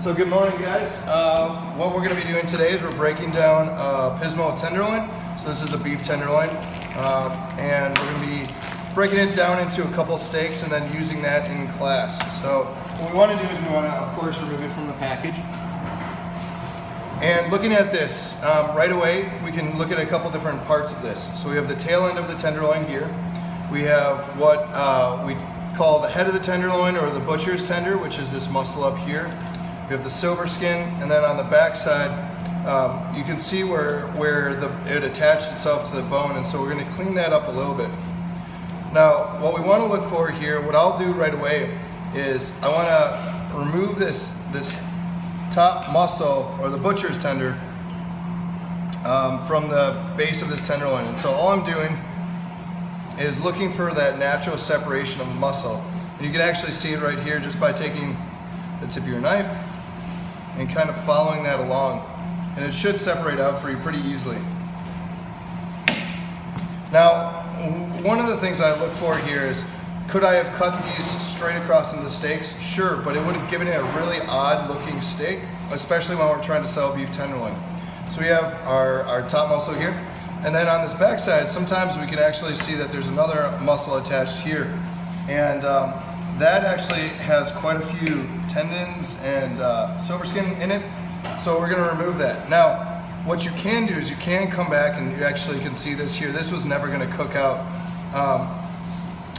So good morning, guys. What we're going to be doing today is we're breaking down Pismo tenderloin. So this is a beef tenderloin, and we're going to be breaking it down into a couple steaks and then using that in class. So what we want to do is we want to, of course, remove it from the package. And looking at this, right away, we can look at a couple different parts of this. So we have the tail end of the tenderloin here. We have what we call the head of the tenderloin, or the butcher's tender, which is this muscle up here. We have the silver skin, and then on the back side, you can see where it attached itself to the bone, and so we're going to clean that up a little bit. Now, what we want to look for here, what I'll do right away is I want to remove this top muscle, or the butcher's tender, from the base of this tenderloin. And so all I'm doing is looking for that natural separation of the muscle. And you can actually see it right here just by taking the tip of your knife and kind of following that along. And it should separate out for you pretty easily. Now, one of the things I look for here is, could I have cut these straight across into steaks? Sure, but it would have given it a really odd looking steak, especially when we're trying to sell beef tenderloin. So we have our top muscle here, and then on this back side, sometimes we can actually see that there's another muscle attached here. And that actually has quite a few tendons and silver skin in it, so we're going to remove that. Now, what you can do is you can come back, and you actually can see this here. This was never going to cook out.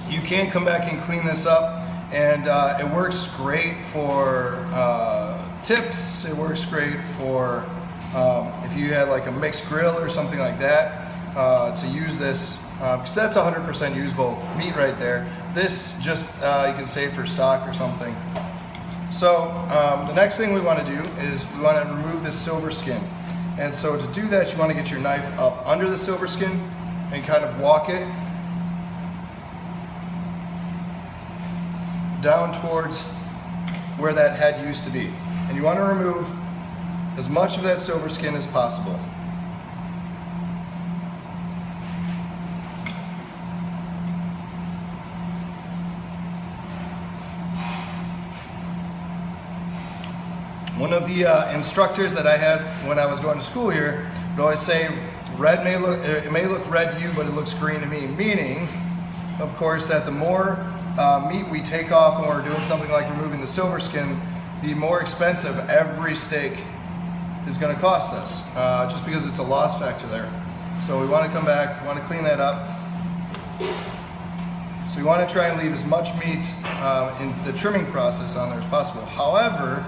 You can come back and clean this up, and it works great for tips. It works great for if you had like a mixed grill or something like that, to use this, because that's 100% usable meat right there. This just you can save for stock or something. So the next thing we want to do is we want to remove this silver skin. And so to do that, you want to get your knife up under the silver skin and kind of walk it down towards where that head used to be. And you want to remove as much of that silver skin as possible. One of the instructors that I had when I was going to school here would always say, it may look red to you, but it looks green to me. Meaning, of course, that the more meat we take off when we're doing something like removing the silver skin, the more expensive every steak is going to cost us, just because it's a loss factor there. So we want to come back, we want to clean that up. So we want to try and leave as much meat in the trimming process on there as possible. However,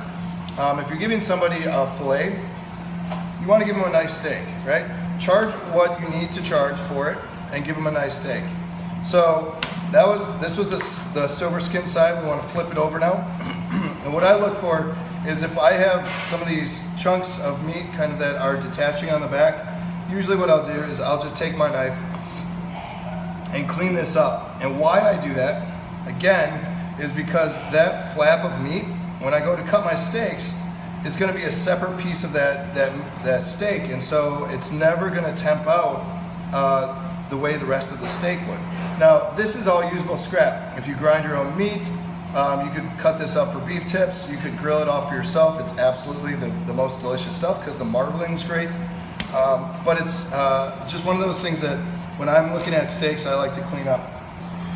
if you're giving somebody a fillet, you want to give them a nice steak, right? Charge what you need to charge for it and give them a nice steak. So this was the silver skin side. We want to flip it over now. And what I look for is, if I have some of these chunks of meat kind of that are detaching on the back, usually what I'll do is I'll just take my knife and clean this up. And why I do that, again, is because that flap of meat, when I go to cut my steaks, is going to be a separate piece of that steak, and so it's never going to temp out the way the rest of the steak would. Now, this is all usable scrap. If you grind your own meat, you could cut this up for beef tips. You could grill it off for yourself. It's absolutely the most delicious stuff because the marbling's great. But it's just one of those things that when I'm looking at steaks, I like to clean up.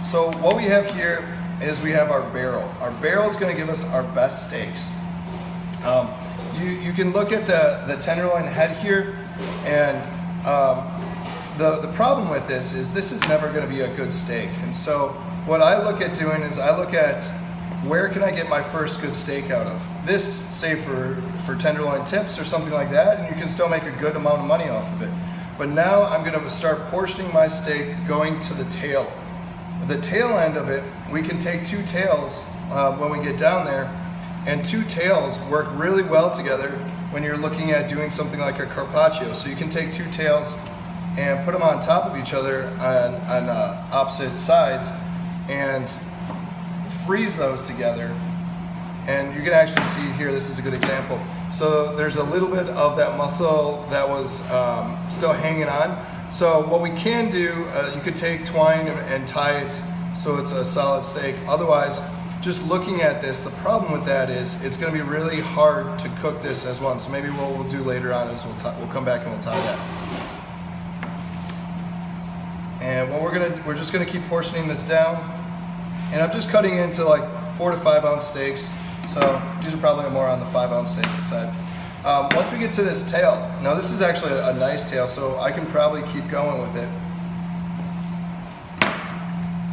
So what we have here is we have our barrel. Our barrel is going to give us our best steaks. You can look at the tenderloin head here, and the problem with this is never going to be a good steak. And so what I look at doing is I look at, where can I get my first good steak out of? This, say for tenderloin tips or something like that, and you can still make a good amount of money off of it. But now I'm going to start portioning my steak going to the tail. The tail end of it, we can take two tails when we get down there, and two tails work really well together when you're looking at doing something like a carpaccio. So you can take two tails and put them on top of each other on opposite sides and freeze those together. And you can actually see here, this is a good example. So there's a little bit of that muscle that was still hanging on. So what we can do, you could take twine and tie it so it's a solid steak. Otherwise, just looking at this, the problem with that is it's going to be really hard to cook this as one. So maybe what we'll do later on is we'll come back and we'll tie that. And what we're just gonna keep portioning this down. And I'm just cutting into like 4 to 5 ounce steaks. So these are probably more on the 5 ounce steak side. Once we get to this tail, now this is actually a nice tail, so I can probably keep going with it.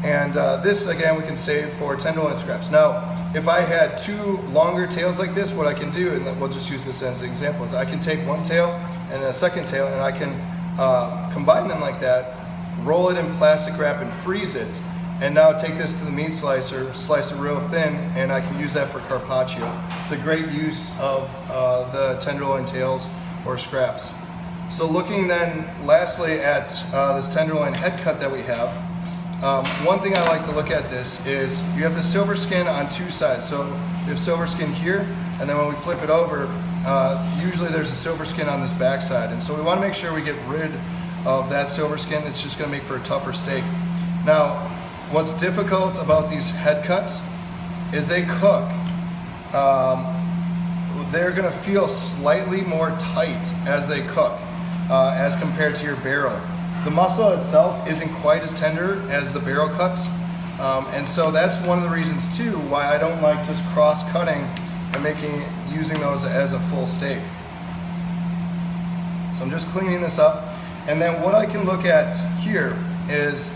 And this, again, we can save for tenderloin scraps. Now, if I had 2 longer tails like this, what I can do, and we'll just use this as an example, is I can take one tail and a second tail, and I can combine them like that, roll it in plastic wrap and freeze it, and now take this to the meat slicer, slice it real thin, and I can use that for carpaccio. It's a great use of the tenderloin tails or scraps. So looking then lastly at this tenderloin head cut that we have, one thing I like to look at this is you have the silver skin on 2 sides. So you have silver skin here, and then when we flip it over, usually there's a silver skin on this back side. And so we want to make sure we get rid of that silver skin. It's just going to make for a tougher steak. Now, what's difficult about these head cuts is they cook. They're going to feel slightly more tight as they cook as compared to your barrel. The muscle itself isn't quite as tender as the barrel cuts, and so that's one of the reasons too why I don't like just cross-cutting and using those as a full steak. So I'm just cleaning this up. And then what I can look at here is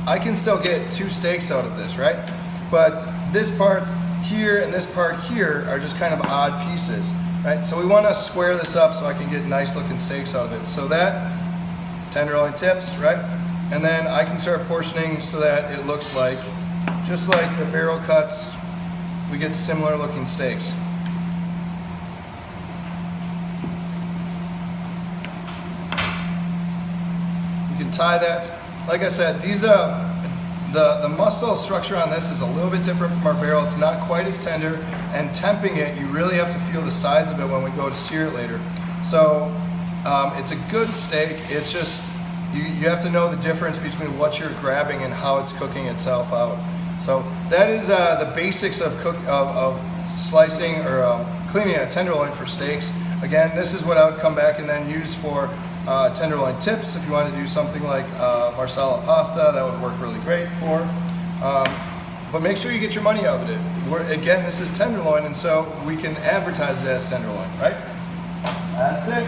I can still get 2 steaks out of this, right? But this part here and this part here are just kind of odd pieces, right? So we want to square this up so I can get nice looking steaks out of it. So that, tenderloin tips, right? And then I can start portioning so that it looks like, just like the barrel cuts, we get similar looking steaks. Tie that. Like I said, these the muscle structure on this is a little bit different from our barrel. It's not quite as tender, and temping it, you really have to feel the sides of it when we go to sear it later. So it's a good steak. It's just you have to know the difference between what you're grabbing and how it's cooking itself out. So that is the basics of slicing or cleaning a tenderloin for steaks. Again, this is what I would come back and then use for tenderloin tips. If you want to do something like marsala pasta, that would work really great for. But make sure you get your money out of it. Again, this is tenderloin, and so we can advertise it as tenderloin, right? That's it.